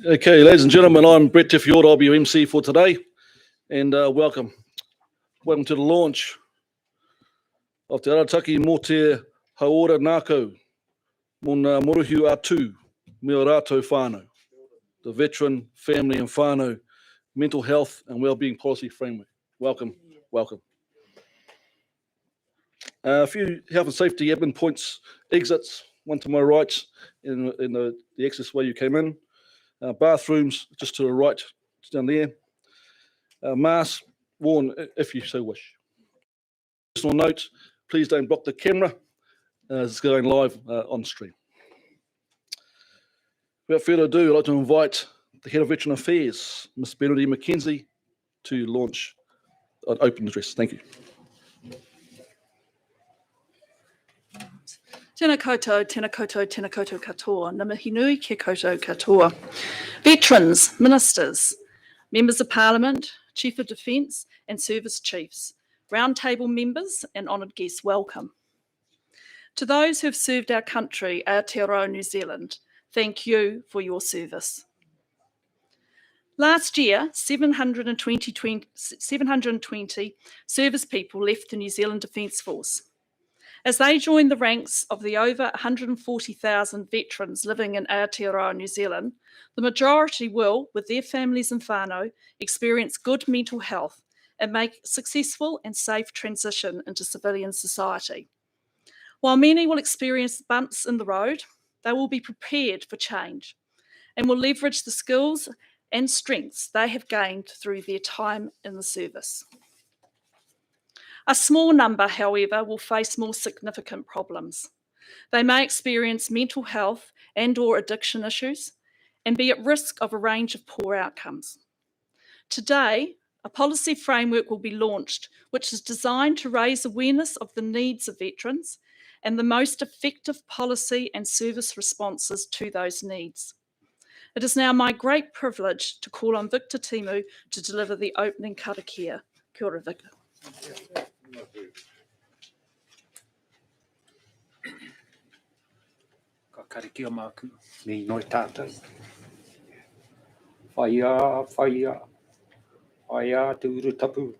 Okay, ladies and gentlemen, I'm Brett Tiffiord. I'll be your MC for today, and welcome. Welcome to the launch of Te Arataki mō te Haora Nākau, mō morohiu atu, me o rātou whānau, the Veteran, Family and Whānau Mental Health and Wellbeing Policy Framework. Welcome, welcome. A few health and safety admin points, exits, one to my right in the access way you came in. Bathrooms just to the right, down there. Mask worn if you so wish. Personal note, please don't block the camera as it's going live on stream. Without further ado, I'd like to invite the Head of Veteran Affairs, Ms. Benedict McKenzie, to launch an open address. Thank you. Tēnā koutou, tēnā koutou, tēnā koutou katoa, na mihi nui ke koutou katoa. Veterans, ministers, members of parliament, chief of defence and service chiefs, roundtable members and honoured guests, welcome. To those who have served our country, Aotearoa New Zealand, thank you for your service. Last year, 720 service people left the New Zealand Defence Force. As they join the ranks of the over 140,000 veterans living in Aotearoa, New Zealand, the majority will, with their families and whānau, experience good mental health and make a successful and safe transition into civilian society. While many will experience bumps in the road, they will be prepared for change and will leverage the skills and strengths they have gained through their time in the service. A small number, however, will face more significant problems. They may experience mental health and/or addiction issues and be at risk of a range of poor outcomes. Today, a policy framework will be launched which is designed to raise awareness of the needs of veterans and the most effective policy and service responses to those needs. It is now my great privilege to call on Victor Timu to deliver the opening karakia. Kia ora, Victor. Ka karakia māku, me noi tātou. Whaia, whaia, whaia te urutapu.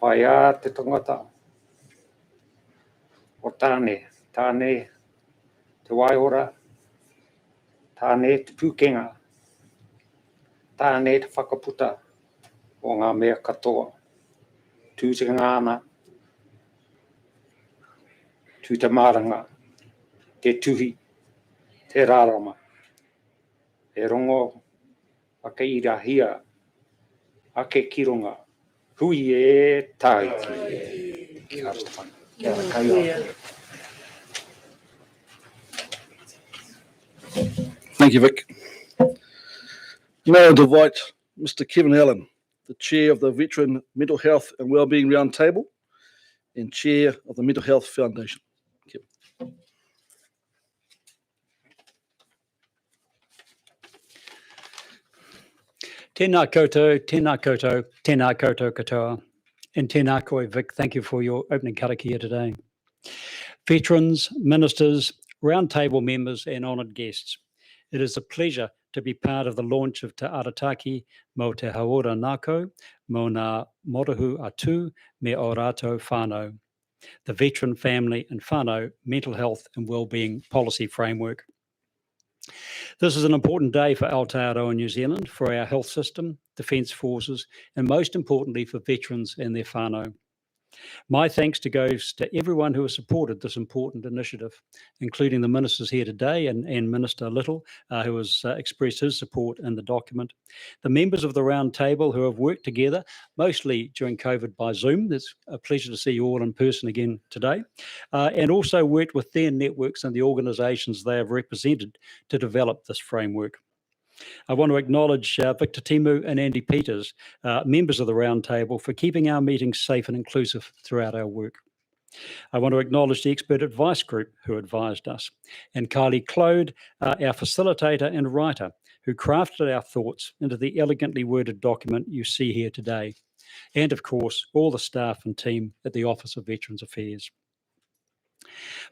Whaia te tangata. O tāne, tāne te waiora, tāne te pūkenga, tāne te whakaputa o ngā mea katoa. Tū te ngāna, tū te maranga, te tuhi, te rārama. E rongo, ake irahia, ake kironga, hui e tāiti. Kia ora Stefan. Kia ora kaia. Thank you, Vic. Now I'd invite Mr. Kevin Allen, the Chair of the Veteran Mental Health and Wellbeing Roundtable and Chair of the Mental Health Foundation. Kevin. Tēnā koutou, tēnā koutou, tēnā koutou katoa. And tēnā koe, Vic, thank you for your opening karakia today. Veterans, ministers, roundtable members and honoured guests, it is a pleasure to be part of the launch of Te Arataki mō te Haora Nākau, mō ngā morohu atu me o rātou whānau, the Veteran, Family and Whānau Mental Health and Wellbeing Policy Framework. This is an important day for Aotearoa New Zealand, for our health system, defence forces, and most importantly for veterans and their whānau. My thanks goes to everyone who has supported this important initiative, including the ministers here today and Minister Little, who has expressed his support in the document. The members of the Roundtable who have worked together, mostly during COVID by Zoom. It's a pleasure to see you all in person again today, and also worked with their networks and the organisations they have represented to develop this framework. I want to acknowledge Victor Timu and Andy Peters, members of the Roundtable, for keeping our meetings safe and inclusive throughout our work. I want to acknowledge the Expert Advice Group who advised us, and Kylie Claude, our facilitator and writer, who crafted our thoughts into the elegantly worded document you see here today, and of course, all the staff and team at the Office of Veterans Affairs.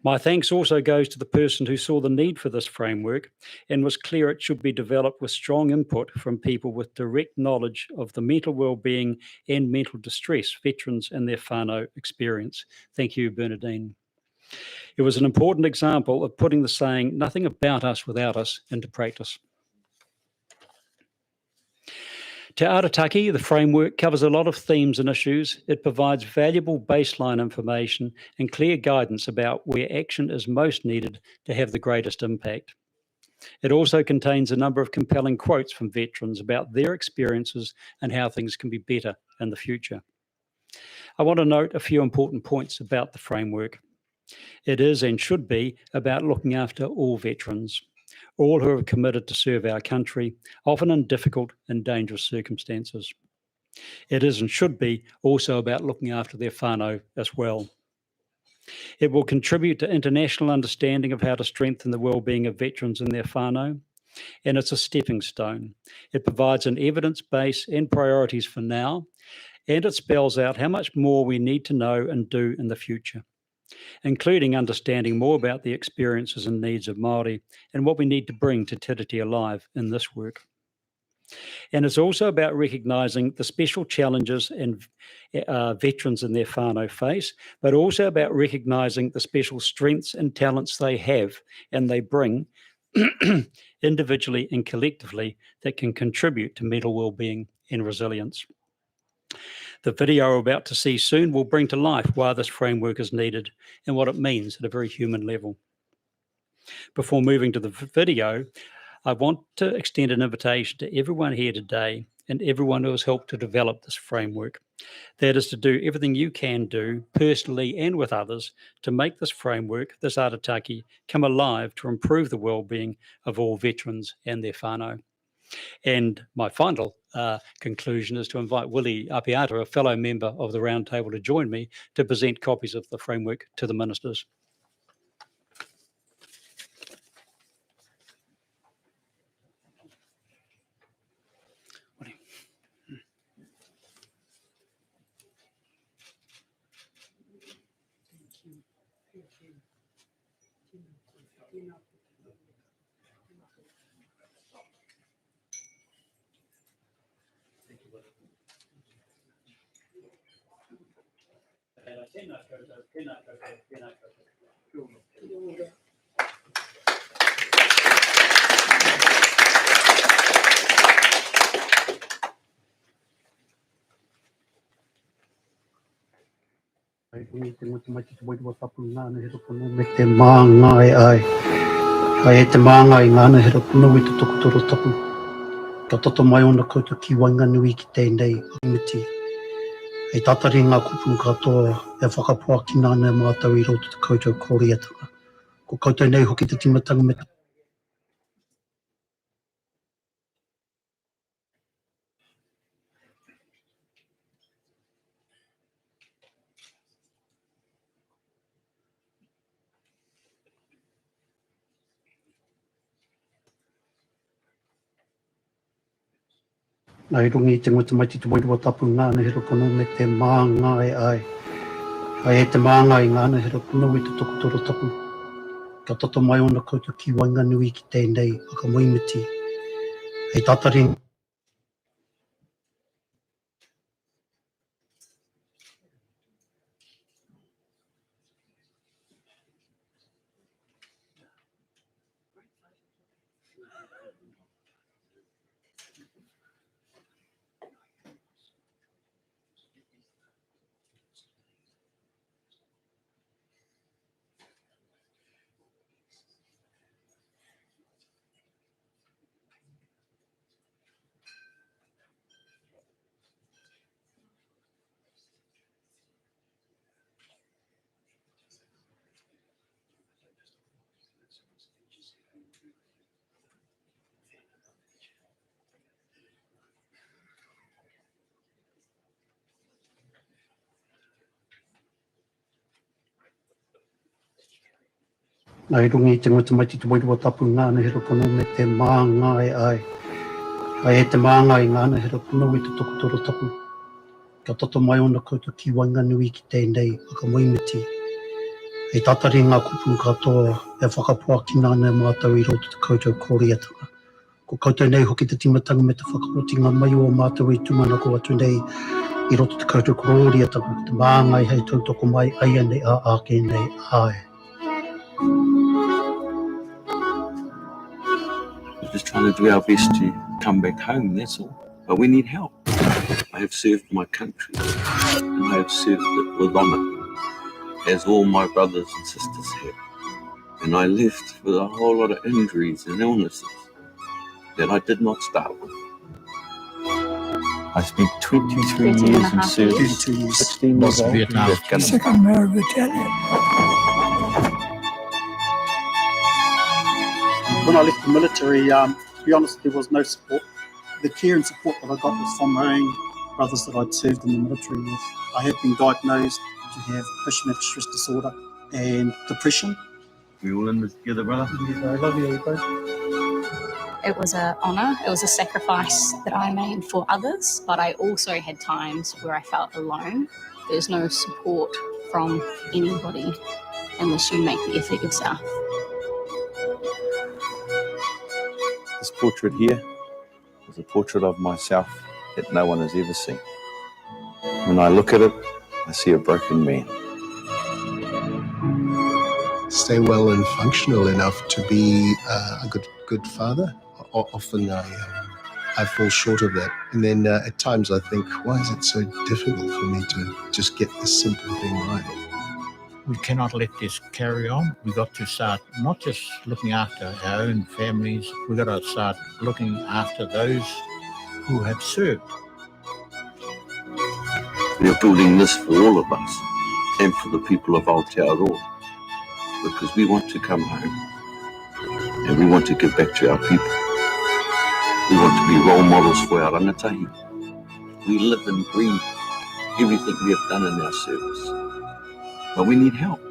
My thanks also goes to the person who saw the need for this framework and was clear it should be developed with strong input from people with direct knowledge of the mental well-being and mental distress veterans and their whānau experience. Thank you, Bernadine. It was an important example of putting the saying, "Nothing about us without us," into practice. Te Arataki, the framework, covers a lot of themes and issues. It provides valuable baseline information and clear guidance about where action is most needed to have the greatest impact. It also contains a number of compelling quotes from veterans about their experiences and how things can be better in the future. I want to note a few important points about the framework. It is and should be about looking after all veterans, all who are committed to serve our country, often in difficult and dangerous circumstances. It is and should be also about looking after their whānau as well. It will contribute to international understanding of how to strengthen the well-being of veterans and their whānau, and it's a stepping stone. It provides an evidence base and priorities for now, and it spells out how much more we need to know and do in the future, including understanding more about the experiences and needs of Māori and what we need to bring to Te Tiriti Alive in this work. And it's also about recognising the special challenges and veterans and their whānau face, but also about recognising the special strengths and talents they have and they bring individually and collectively that can contribute to mental well-being and resilience. The video we're about to see soon will bring to life why this framework is needed and what it means at a very human level. Before moving to the video, I want to extend an invitation to everyone here today and everyone who has helped to develop this framework. That is to do everything you can do personally and with others to make this framework, this arataki, come alive to improve the well-being of all veterans and their whānau. And my final conclusion is to invite Willie Apiata, a fellow member of the Roundtable, to join me to present copies of the framework to the ministers. Me te māngai ai. Ai e te māngai ngāna he rapuna i te tokotoro tapu. Ka toto mai ona koutou ki wainga nui ki tēnei amiti. Hei tatari ngā kupu katoa e whakapoa ki nāna mātou I roto te koutou kōriatanga. Ko koutou nei hoki te timatanga me Nai rungi te ngota mai te wairua tapu ngāna he rapuna me te māngai ai. Ai e te māngai ngāna he rapuna i te tokotoro tapu. Ka toto mai ona koutou ki wainga nui ki tēnei whakamoimiti. Hei tatari Nai rungi te ngota mai te wairua tapu ngāna he rapuna me te māngai ai. Ai e te māngai ngāna he rapuna i te tokotoro tapu. Ka toto mai ona koutou ki wainga nui ki tēnei whakamoimiti. E tatari ngā kupu katoa e whakapoa ki nāna mātou I roto te koutou kōriatanga. Ko koutou nei hoki te timatanga me te whakapoti ngā mai o mātou I tūmanako atu nei I roto te koutou kōriatanga. Te māngai hei tautoko mai aia nei a ake nei ae. We're just trying to do our best to come back home, that's all. But we need help. I have served my country and I have served it with honour, as all my brothers and sisters have. And I left with a whole lot of injuries and illnesses that I did not start with. I spent 23 years in service, 16 years old in Afghanistan. Second Mare Battalion. When I left the military, to be honest, there was no support. The care and support that I got was from my own brothers that I'd served in the military with. I had been diagnosed to have post-traumatic stress disorder and depression. We all in this together, brother? I love you, both. It was an honour, it was a sacrifice that I made for others, but I also had times where I felt alone. There's no support from anybody unless you make the effort yourself. This portrait here is a portrait of myself that no one has ever seen. When I look at it, I see a broken man. Stay well and functional enough to be a good father. Often I fall short of that. And then at times I think, why is it so difficult for me to just get this simple thing right? We cannot let this carry on. We've got to start not just looking after our own families, we've got to start looking after those who have served. We are building this for all of us and for the people of Aotearoa, because we want to come home and we want to give back to our people. We want to be role models for our rangatahi. We live and breathe everything we have done in our service, but we need help.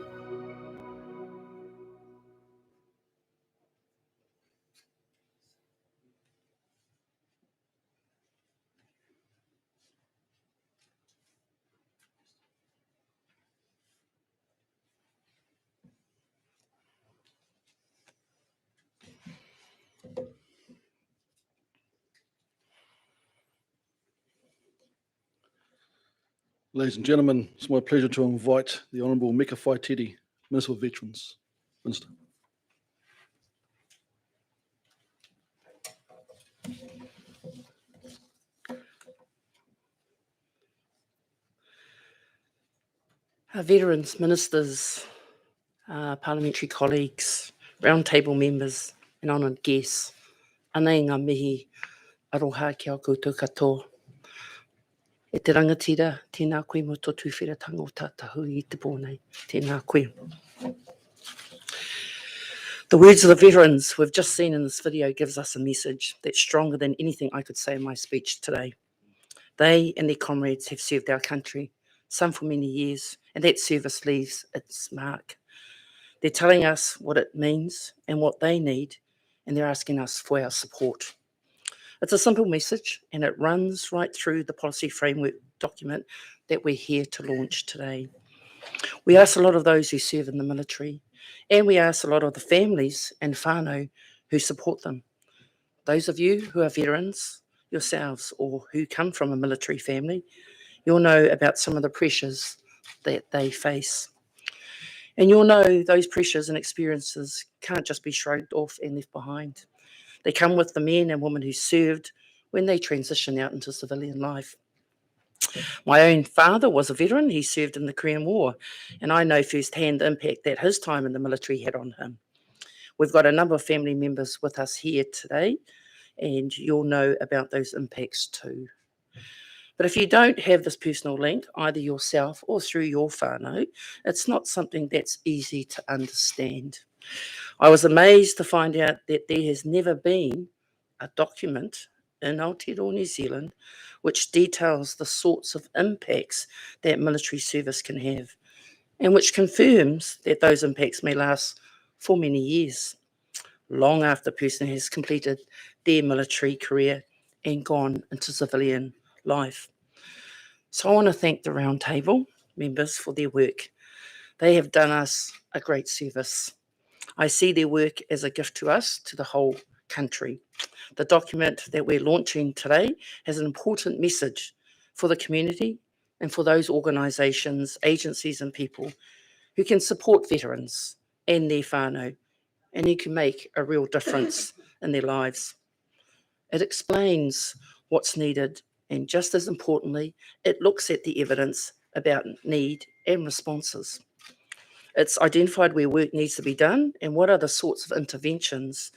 Ladies and gentlemen, it's my pleasure to invite the Honourable Meka Whaitiri, Minister for Veterans. Minister. Veterans, ministers, parliamentary colleagues, roundtable members, and honoured guests, anei ngā mihi aroha ki au koutou katoa. E te rangatira, tēnā koe mo tō tuwhiratanga o tātahui I te pōnei, tēnā koe. The words of the veterans we've just seen in this video gives us a message that's stronger than anything I could say in my speech today. They and their comrades have served our country, some for many years, and that service leaves its mark. They're telling us what it means and what they need, and they're asking us for our support. It's a simple message, and it runs right through the policy framework document that we're here to launch today. We ask a lot of those who serve in the military, and we ask a lot of the families and whānau who support them. Those of you who are veterans yourselves or who come from a military family, you'll know about some of the pressures that they face. And you'll know those pressures and experiences can't just be shrugged off and left behind. They come with the men and women who served when they transition out into civilian life. My own father was a veteran. He served in the Korean War, and I know firsthand the impact that his time in the military had on him. We've got a number of family members with us here today, and you'll know about those impacts too. But if you don't have this personal link, either yourself or through your whānau, it's not something that's easy to understand. I was amazed to find out that there has never been a document in Aotearoa, New Zealand, which details the sorts of impacts that military service can have, and which confirms that those impacts may last for many years, long after a person has completed their military career and gone into civilian life. So I want to thank the Roundtable members for their work. They have done us a great service. I see their work as a gift to us, to the whole country. The document that we're launching today has an important message for the community and for those organisations, agencies and people who can support veterans and their whānau and who can make a real difference in their lives. It explains what's needed, and just as importantly, it looks at the evidence about need and responses. It's identified where work needs to be done and what are the sorts of interventions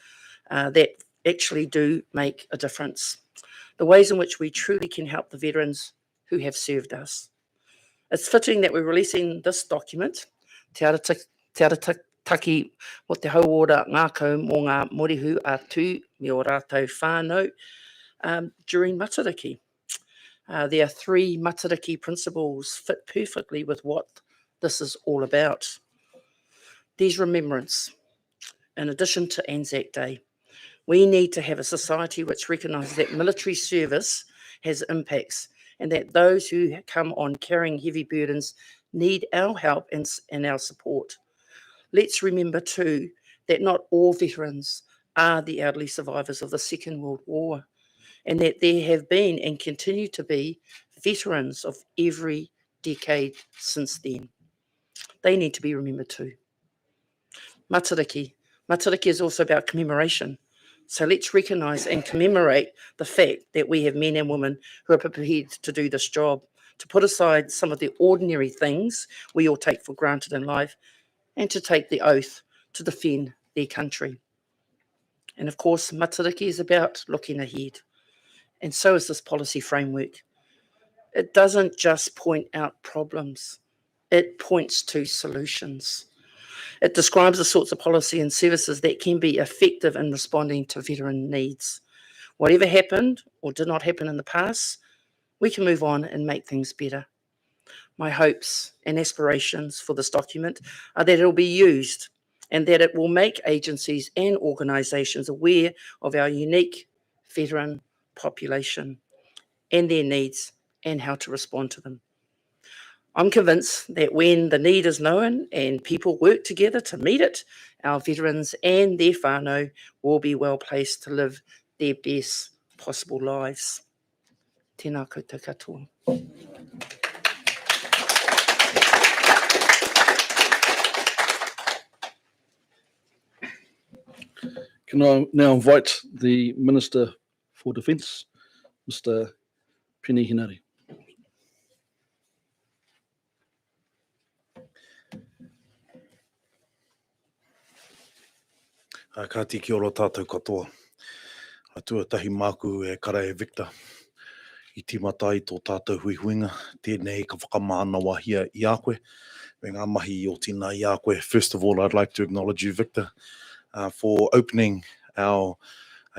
that actually do make a difference. The ways in which we truly can help the veterans who have served us. It's fitting that we're releasing this document, Te Arataki o te hauora ngākau mō ngā morihu atu me o rātou whānau during Matariki. There are 3 Matariki principles fit perfectly with what this is all about. There's remembrance. In addition to Anzac Day, we need to have a society which recognises that military service has impacts and that those who come on carrying heavy burdens need our help and our support. Let's remember too that not all veterans are the elderly survivors of the Second World War, and that there have been and continue to be veterans of every decade since then. They need to be remembered too. Matariki. Matariki is also about commemoration. So let's recognise and commemorate the fact that we have men and women who are prepared to do this job, to put aside some of the ordinary things we all take for granted in life, and to take the oath to defend their country. And of course, Matariki is about looking ahead. And so is this policy framework. It doesn't just point out problems, it points to solutions. It describes the sorts of policy and services that can be effective in responding to veteran needs. Whatever happened or did not happen in the past, we can move on and make things better. My hopes and aspirations for this document are that it will be used and that it will make agencies and organisations aware of our unique veteran population and their needs and how to respond to them. I'm convinced that when the need is known and people work together to meet it, our veterans and their whānau will be well placed to live their best possible lives. Tēnā koutou katoa. Can I now invite the Minister for Defence, Mr. Penny Hinari. Ka te kia ora tātou katoa. A tuatahi māku e kara e Victor. I tīmata i tō tātou huihuinga, tēnei ka whakamānawa hia i a koe. Me ngā mahi o tīna i a koe. First of all, I'd like to acknowledge you, Victor, for opening our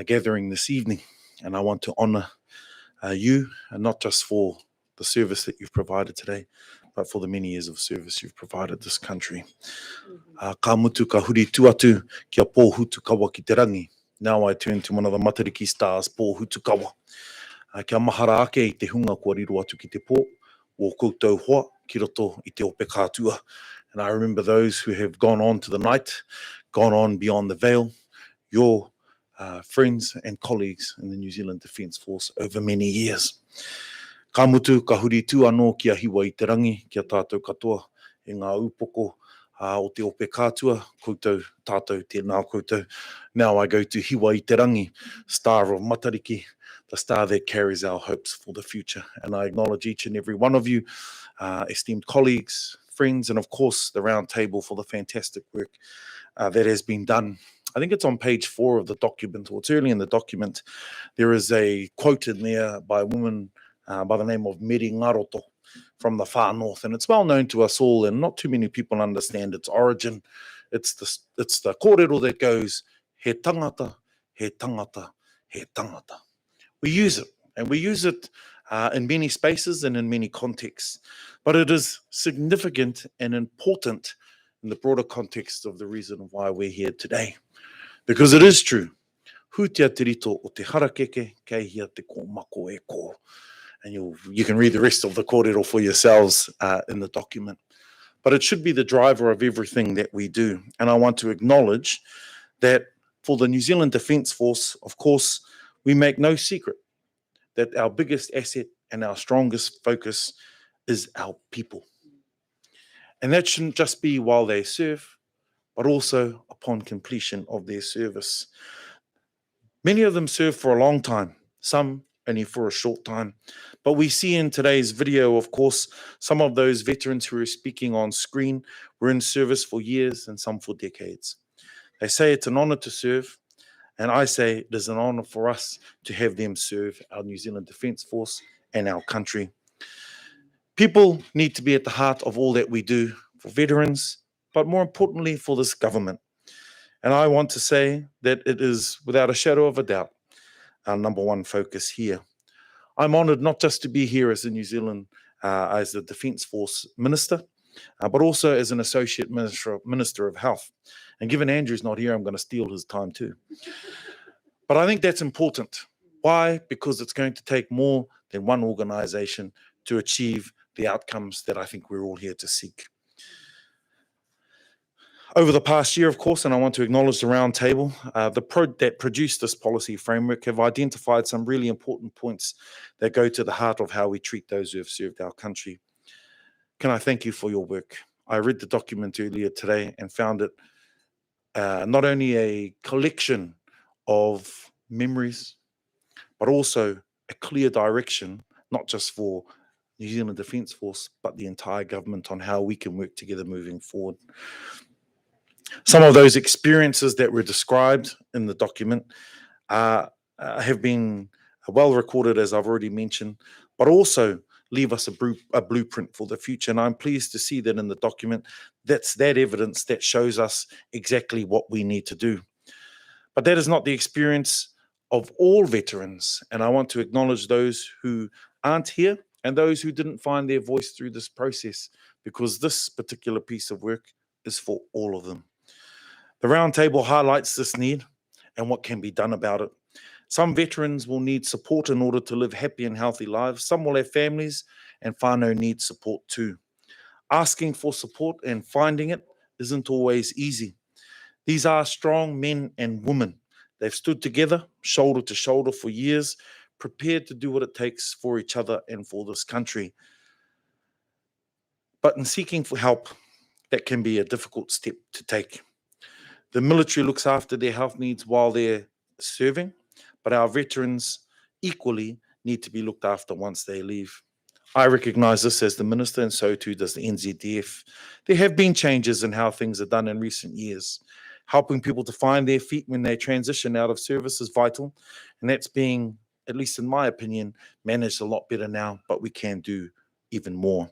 gathering this evening. And I want to honour you, and not just for the service that you've provided today, but for the many years of service you've provided this country. Ka mutu ka huri tuatu kia pō hutu kawa ki te rangi. Now I turn to one of the Matariki stars, pō hutu kawa. Kia mahara ake i te hunga kua riro atu ki te pō, o koutou hoa ki roto i te ope kātua. And I remember those who have gone on to the night, gone on beyond the veil, your friends and colleagues in the New Zealand Defence Force over many years. Ka mutu ka huri tu anō kia hiwa i te rangi, kia tātou katoa, e ngā upoko o te ope kātua, koutou, tātou, tēnā koutou. Now I go to hiwa i te rangi, star of Matariki, the star that carries our hopes for the future. And I acknowledge each and every one of you, esteemed colleagues, friends, and of course the Roundtable for the fantastic work that has been done. I think it's on page 4 of the document, or it's early in the document. There is a quote in there by a woman by the name of Meri Ngaroto from the far north, and it's well known to us all, and not too many people understand its origin. It's the kōrero that goes, he tangata, he tangata, he tangata. We use it, and we use it in many spaces and in many contexts, but it is significant and important in the broader context of the reason why we're here today. Because it is true. Hutia te rito o te harakeke, kei hia te kōmako e kō. And you can read the rest of the kōrero for yourselves in the document. but it should be the driver of everything that we do. And I want to acknowledge that for the New Zealand Defence Force, of course, we make no secret that our biggest asset and our strongest focus is our people. And that shouldn't just be while they serve, but also upon completion of their service. Many of them serve for a long time, some only for a short time. But we see in today's video, of course, some of those veterans who are speaking on screen were in service for years and some for decades. They say it's an honour to serve, and I say it is an honour for us to have them serve our New Zealand Defence Force and our country. People need to be at the heart of all that we do for veterans, but more importantly for this government. And I want to say that it is, without a shadow of a doubt, our number one focus here. I'm honoured not just to be here as a New Zealand, as the Defence Force Minister, but also as an Associate Minister of Health. And given Andrew's not here, I'm going to steal his time too. But I think that's important. Why? Because it's going to take more than one organisation to achieve the outcomes that I think we're all here to seek. Over the past year, of course, and I want to acknowledge the Roundtable, that produced this policy framework have identified some really important points that go to the heart of how we treat those who have served our country. Can I thank you for your work? I read the document earlier today and found it not only a collection of memories, but also a clear direction, not just for New Zealand Defence Force, but the entire government on how we can work together moving forward. Some of those experiences that were described in the document have been well recorded, as I've already mentioned, but also leave us a blueprint for the future. And I'm pleased to see that in the document, that's that evidence that shows us exactly what we need to do. But that is not the experience of all veterans. And I want to acknowledge those who aren't here and those who didn't find their voice through this process, because this particular piece of work is for all of them. The Roundtable highlights this need and what can be done about it. Some veterans will need support in order to live happy and healthy lives. Some will have families, and whānau need support too. Asking for support and finding it isn't always easy. These are strong men and women. They've stood together, shoulder to shoulder for years, prepared to do what it takes for each other and for this country. But in seeking for help, that can be a difficult step to take. The military looks after their health needs while they're serving, but our veterans equally need to be looked after once they leave. I recognise this as the Minister, and so too does the NZDF. There have been changes in how things are done in recent years. Helping people to find their feet when they transition out of service is vital, and that's being, at least in my opinion, managed a lot better now, but we can do even more.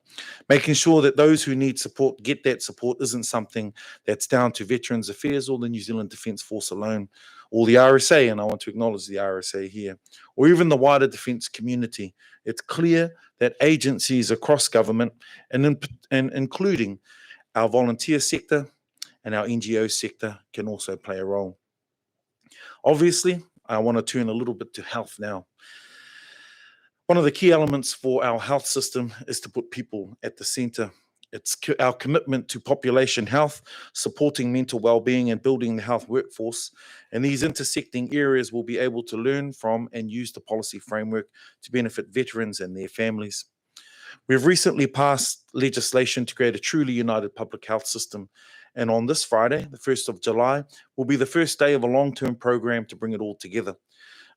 Making sure that those who need support get that support isn't something that's down to Veterans Affairs or the New Zealand Defence Force alone, or the RSA, and I want to acknowledge the RSA here, or even the wider defence community. It's clear that agencies across government, and including our volunteer sector and our NGO sector, can also play a role. Obviously, I want to turn a little bit to health now. One of the key elements for our health system is to put people at the centre. It's our commitment to population health, supporting mental well-being and building the health workforce. And these intersecting areas will be able to learn from and use the policy framework to benefit veterans and their families. We've recently passed legislation to create a truly united public health system. And on this Friday, the 1st of July, will be the first day of a long-term program to bring it all together.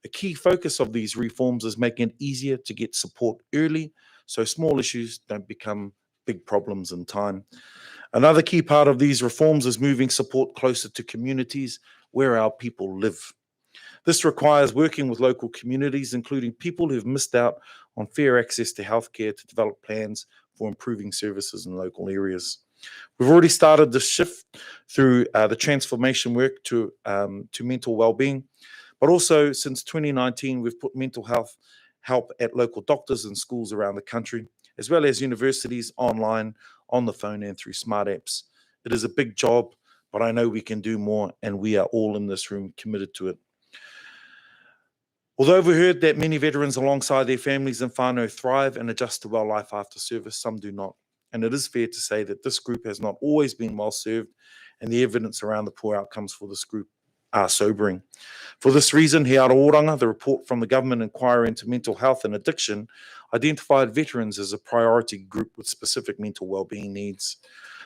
A key focus of these reforms is making it easier to get support early, so small issues don't become big problems in time. Another key part of these reforms is moving support closer to communities where our people live. This requires working with local communities, including people who've missed out on fair access to healthcare, to develop plans for improving services in local areas. We've already started this shift through the transformation work to mental well-being. But also, since 2019, we've put mental health help at local doctors and schools around the country, as well as universities, online, on the phone, and through smart apps. It is a big job, but I know we can do more, and we are all in this room committed to it. Although we heard that many veterans alongside their families and whānau thrive and adjust to well life after service, some do not. And it is fair to say that this group has not always been well served, and the evidence around the poor outcomes for this group are sobering. For this reason, He Ara Oranga, the report from the Government Inquiry into Mental Health and Addiction, identified veterans as a priority group with specific mental wellbeing needs.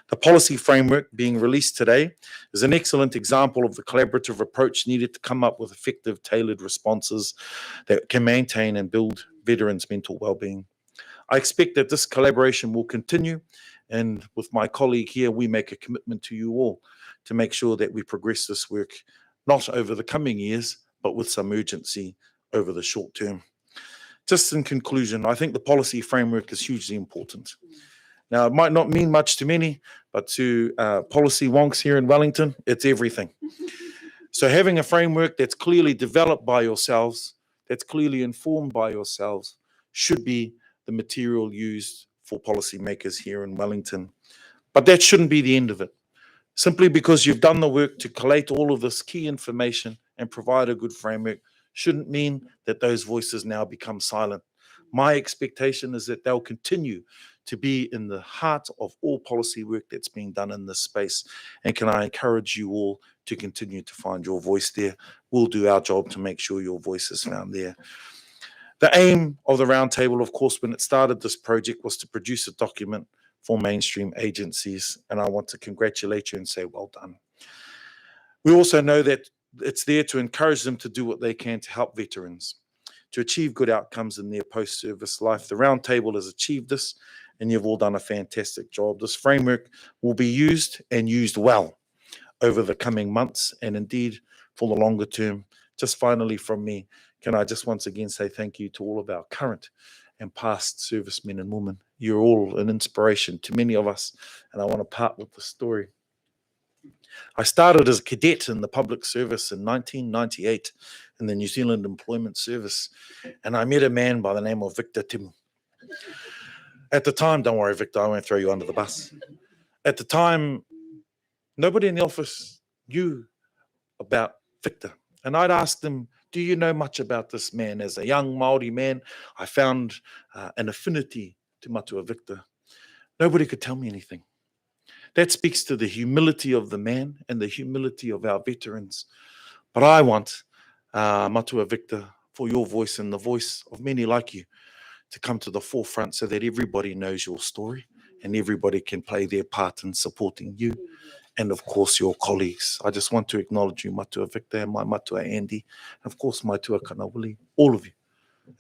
The policy framework being released today is an excellent example of the collaborative approach needed to come up with effective, tailored responses that can maintain and build veterans' mental wellbeing. I expect that this collaboration will continue, and with my colleague here, we make a commitment to you all to make sure that we progress this work, not over the coming years, but with some urgency over the short term. Just in conclusion, I think the policy framework is hugely important. Now, it might not mean much to many, but to policy wonks here in Wellington, it's everything. So having a framework that's clearly developed by yourselves, that's clearly informed by yourselves, should be the material used for policymakers here in Wellington. But that shouldn't be the end of it. Simply because you've done the work to collate all of this key information and provide a good framework shouldn't mean that those voices now become silent. My expectation is that they'll continue to be in the heart of all policy work that's being done in this space. And can I encourage you all to continue to find your voice there? We'll do our job to make sure your voice is found there. The aim of the Roundtable, of course, when it started this project, was to produce a document for mainstream agencies, and I want to congratulate you and say well done. We also know that it's there to encourage them to do what they can to help veterans to achieve good outcomes in their post-service life. The Roundtable has achieved this, and you've all done a fantastic job. This framework will be used and used well over the coming months, and indeed for the longer term. Just finally from me, can I just once again say thank you to all of our current and past servicemen and women. You're all an inspiration to many of us, and I want to part with the story. I started as a cadet in the public service in 1998 in the New Zealand Employment Service, and I met a man by the name of Victor Timu. At the time, don't worry, Victor, I won't throw you under the bus. At the time, nobody in the office knew about Victor, and I'd asked them, do you know much about this man? As a young Māori man, I found an affinity to Matua Victor. Nobody could tell me anything. That speaks to the humility of the man and the humility of our veterans. But I want, Matua Victor, for your voice and the voice of many like you to come to the forefront so that everybody knows your story and everybody can play their part in supporting you and, of course, your colleagues. I just want to acknowledge you, Matua Victor, and my Matua Andy, and, of course, Matua Kanawili, all of you.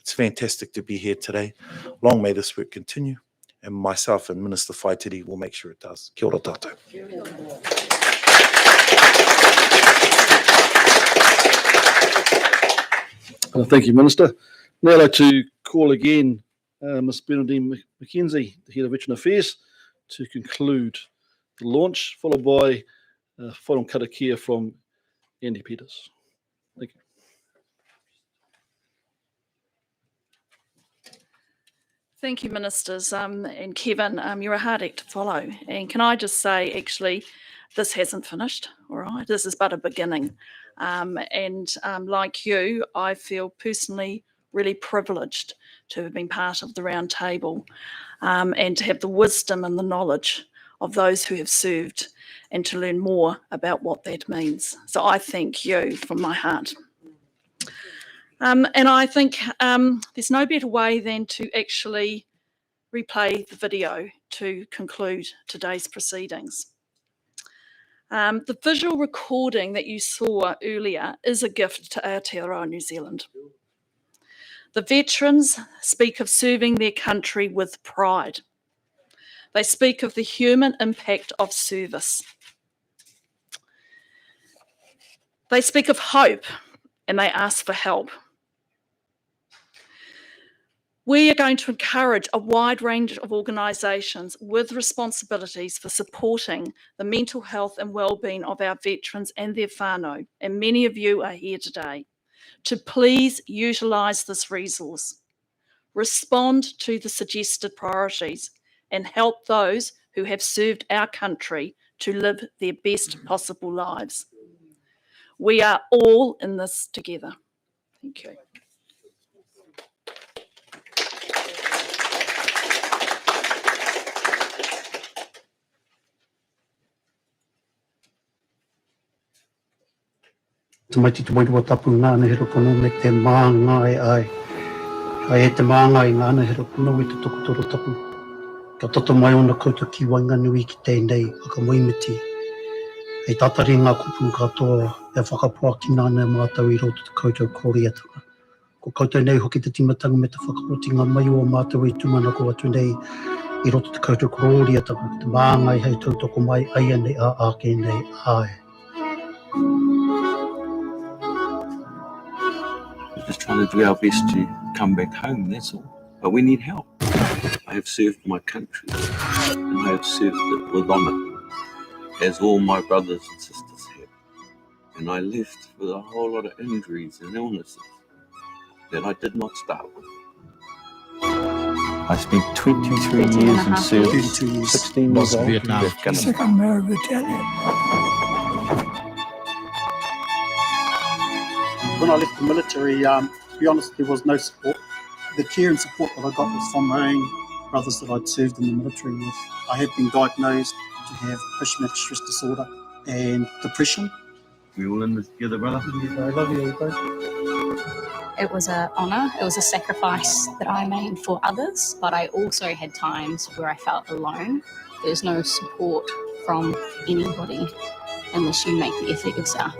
It's fantastic to be here today. Long may this work continue. And myself and Minister Whaitiri will make sure it does. Kia ora tātou. Thank you, Minister. Now I'd like to call again Ms. Bernadine McKenzie, the Head of Veteran Affairs, to conclude the launch, followed by final karakia from Andy Peters. Thank you. Thank you, Ministers. And Kevin, you're a hard act to follow. And can I just say, actually, this hasn't finished, all right? This is but a beginning. Like you, I feel personally really privileged to have been part of the Roundtable and to have the wisdom and the knowledge of those who have served and to learn more about what that means. So I thank you from my heart. And I think there's no better way than to actually replay the video to conclude today's proceedings. The visual recording that you saw earlier is a gift to Aotearoa New Zealand. The veterans speak of serving their country with pride. They speak of the human impact of service. They speak of hope and they ask for help. We are going to encourage a wide range of organisations with responsibilities for supporting the mental health and wellbeing of our veterans and their whānau, and many of you are here today, to please utilise this resource, respond to the suggested priorities, and help those who have served our country to live their best possible lives. We are all in this together. Thank you. Te mai te wairua tapu ngāna hero pono me te māngai ai. Ai e te māngai ngāna hero pono i te tokotoro tapu. Kia toto mai ona koutou ki wainga nui ki tēnei aka moimiti. Hei tatari ngā kupu katoa e whakapua ki nāna mātou i roto te koutou kōriatanga. Ko koutou nei hoki te timatanga me te whakapotinga mai o mātou i tūmanako atu nei i roto te koutou kōriatanga. Te māngai hei tautoko mai aia nei a ake nei ai. We're just trying to do our best to come back home, that's all. But we need help. I have served my country and I have served it with honour, as all my brothers and sisters have. And I left with a whole lot of injuries and illnesses that I did not start with. I spent 23 years in service, 16 years old. Vietnam. Second Mare Battalion. When I left the military, to be honest, there was no support. The care and support that I got was from my own brothers that I'd served in the military with. I had been diagnosed to have post-traumatic stress disorder and depression. We all in this together, brother? I love you, both. It was an honour, it was a sacrifice that I made for others, but I also had times where I felt alone. There's no support from anybody unless you make the effort yourself.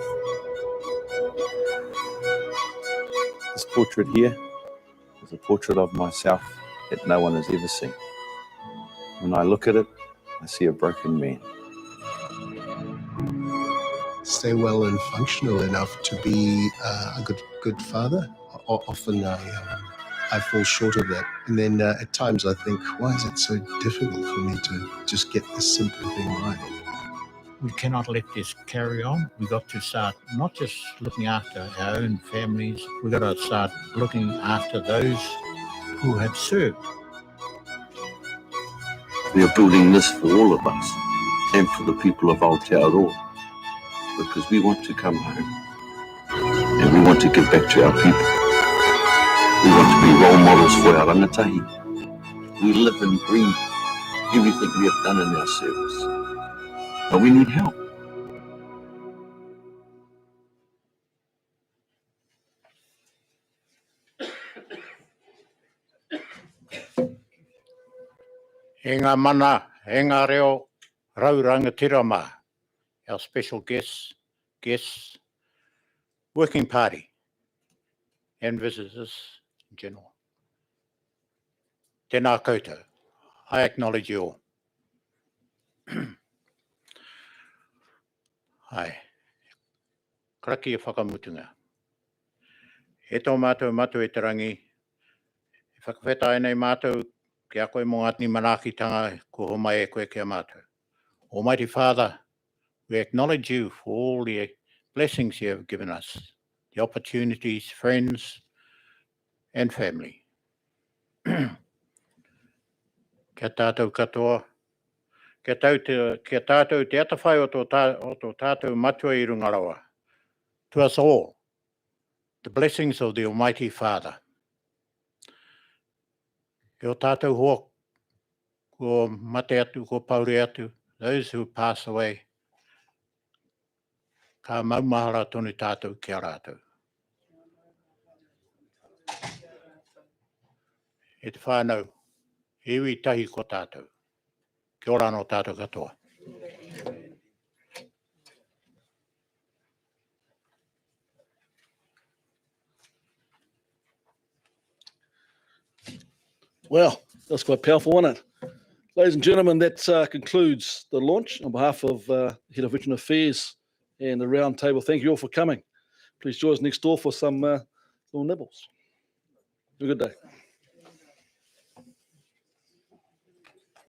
This portrait here is a portrait of myself that no one has ever seen. When I look at it, I see a broken man. Stay well and functional enough to be a good father. Often I fall short of that. And then at times I think, why is it so difficult for me to just get this simple thing right? We cannot let this carry on. We've got to start not just looking after our own families, we've got to start looking after those who have served. We are building this for all of us and for the people of Aotearoa, because we want to come home and we want to give back to our people. We want to be role models for our rangatahi. We live and breathe everything we have done in our service. But we need help. E ngā mana, e ngā reo, rauranga tirama, our special guests, working party, and visitors in general. Tēnā koutou, I acknowledge you all. Ai, karakia whakamutunga. E tō mātou e te rangi, e whakawhetai nei mātou ki a koe mō ngātini manaakitanga ko ho mai e koe kia mātou. Almighty Father, we acknowledge you for all the blessings you have given us, the opportunities, friends, and family. Kia tātou katoa, kia tātou te atawhai o tō tātou matua I Rungarawa. To us all, the blessings of the Almighty Father. Kia o tātou hoa, ko mate atu, ko paure atu, those who pass away, ka maumahara tonu tātou kia rātou. E te whānau, iwi tahi ko tātou. Kia ora no tātou katoa. Well, that's quite powerful, wasn't it? Ladies and gentlemen, that concludes the launch. On behalf of Head of Veteran Affairs and the Roundtable, thank you all for coming. Please join us next door for some little nibbles. Have a good day.